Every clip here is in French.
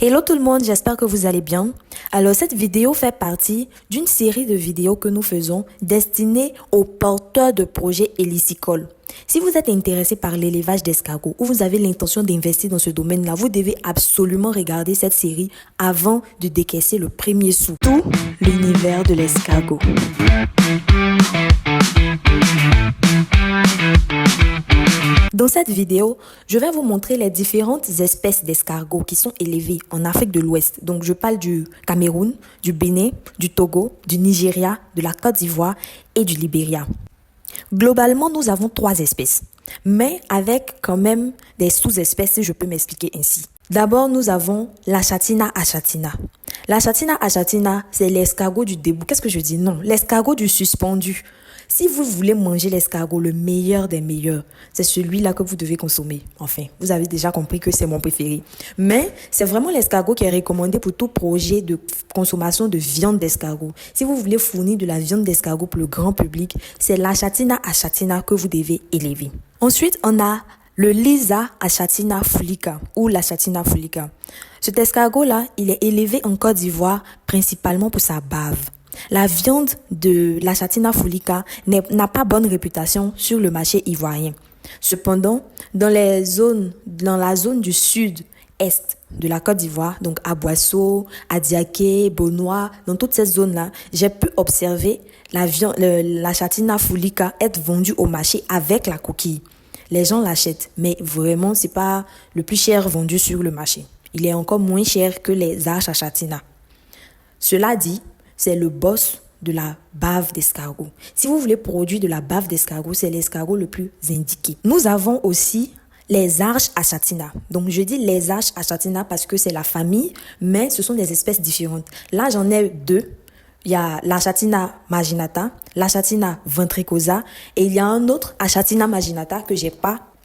Hello tout le monde, j'espère que vous allez bien. Alors cette vidéo fait partie d'une série de vidéos que nous faisons destinées aux porteurs de projets hélicicoles. Si vous êtes intéressé par l'élevage d'escargots ou vous avez l'intention d'investir dans ce domaine-là, vous devez absolument regarder cette série avant de décaisser le premier sou. Tout l'univers de l'escargot. Dans cette vidéo, je vais vous montrer les différentes espèces d'escargots qui sont élevées en Afrique de l'Ouest. Donc, je parle du Cameroun, du Bénin, du Togo, du Nigeria, de la Côte d'Ivoire et du Libéria. Globalement, nous avons 3 espèces, mais avec quand même des sous-espèces, si je peux m'expliquer ainsi. D'abord, nous avons l'Achatina achatina. L'Achatina achatina, c'est l'escargot du debout. Qu'est-ce que je dis? Non, l'escargot du suspendu. Si vous voulez manger l'escargot, le meilleur des meilleurs, c'est celui-là que vous devez consommer. Enfin, vous avez déjà compris que c'est mon préféré. Mais c'est vraiment l'escargot qui est recommandé pour tout projet de consommation de viande d'escargot. Si vous voulez fournir de la viande d'escargot pour le grand public, c'est l'Achatina achatina que vous devez élever. Ensuite, on a le Lisa achatina fulica ou l'Achatina fulica. Cet escargot-là, il est élevé en Côte d'Ivoire principalement pour sa bave. La viande de l'Achatina fulica n'a pas bonne réputation sur le marché ivoirien. Cependant, dans la zone du sud-est de la Côte d'Ivoire, donc à Boissot, à Diaké, Bonois, dans toutes ces zones-là, j'ai pu observer l'Achatina fulica être vendue au marché avec la coquille. Les gens l'achètent, mais vraiment, c'est pas le plus cher vendu sur le marché. Il est encore moins cher que les Achatina. Cela dit, c'est le boss de la bave d'escargot. Si vous voulez produire de la bave d'escargot, c'est l'escargot le plus indiqué. Nous avons aussi les Arches achatina. Donc, je dis les Arches achatina parce que c'est la famille, mais ce sont des espèces différentes. Là, j'en ai 2. Il y a l'Achatina marginata, l'Achatina ventricosa, et il y a un autre Achatina marginata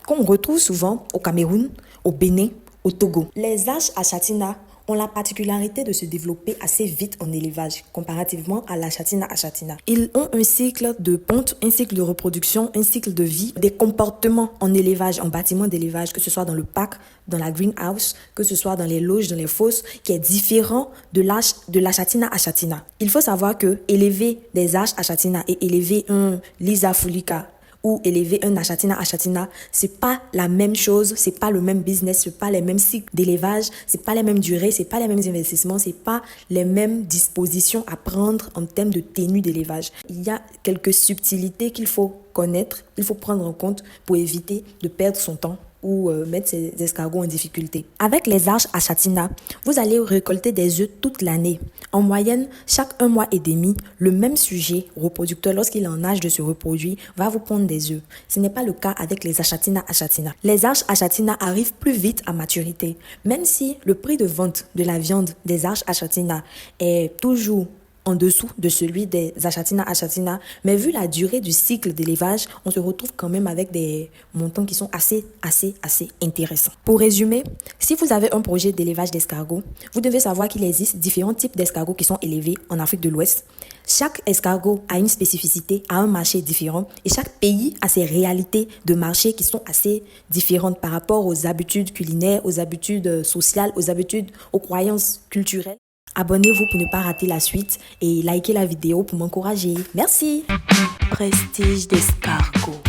qu'on retrouve souvent au Cameroun, au Bénin, au Togo. Les Arches achatina ont la particularité de se développer assez vite en élevage, comparativement à l'Achatina achatina. Ils ont un cycle de ponte, un cycle de reproduction, un cycle de vie, des comportements en élevage, en bâtiment d'élevage, que ce soit dans le parc, dans la greenhouse, que ce soit dans les loges, dans les fosses, qui est différent de l'Achatina achatina. Il faut savoir que élever des Arches achatina et élever un Lisa fulica ou élever un Achatina achatina, c'est pas la même chose, c'est pas le même business, c'est pas les mêmes cycles d'élevage, c'est pas les mêmes durées, c'est pas les mêmes investissements, c'est pas les mêmes dispositions à prendre en termes de tenue d'élevage. Il y a quelques subtilités qu'il faut connaître, il faut prendre en compte pour éviter de perdre son temps ou mettre ces escargots en difficulté. Avec les Arches achatina, vous allez récolter des œufs toute l'année. En moyenne, chaque 1 mois et demi, le même sujet reproducteur, lorsqu'il est en âge de se reproduire, va vous pondre des œufs. Ce n'est pas le cas avec les Achatina achatina. Les Arches achatina arrivent plus vite à maturité. Même si le prix de vente de la viande des Arches achatina est toujours en dessous de celui des Achatina achatina, mais vu la durée du cycle d'élevage, on se retrouve quand même avec des montants qui sont assez intéressants. Pour résumer, si vous avez un projet d'élevage d'escargots, vous devez savoir qu'il existe différents types d'escargots qui sont élevés en Afrique de l'Ouest. Chaque escargot a une spécificité, a un marché différent et chaque pays a ses réalités de marché qui sont assez différentes par rapport aux habitudes culinaires, aux habitudes sociales, aux croyances culturelles. Abonnez-vous pour ne pas rater la suite et likez la vidéo pour m'encourager. Merci. Prestige d'escargot.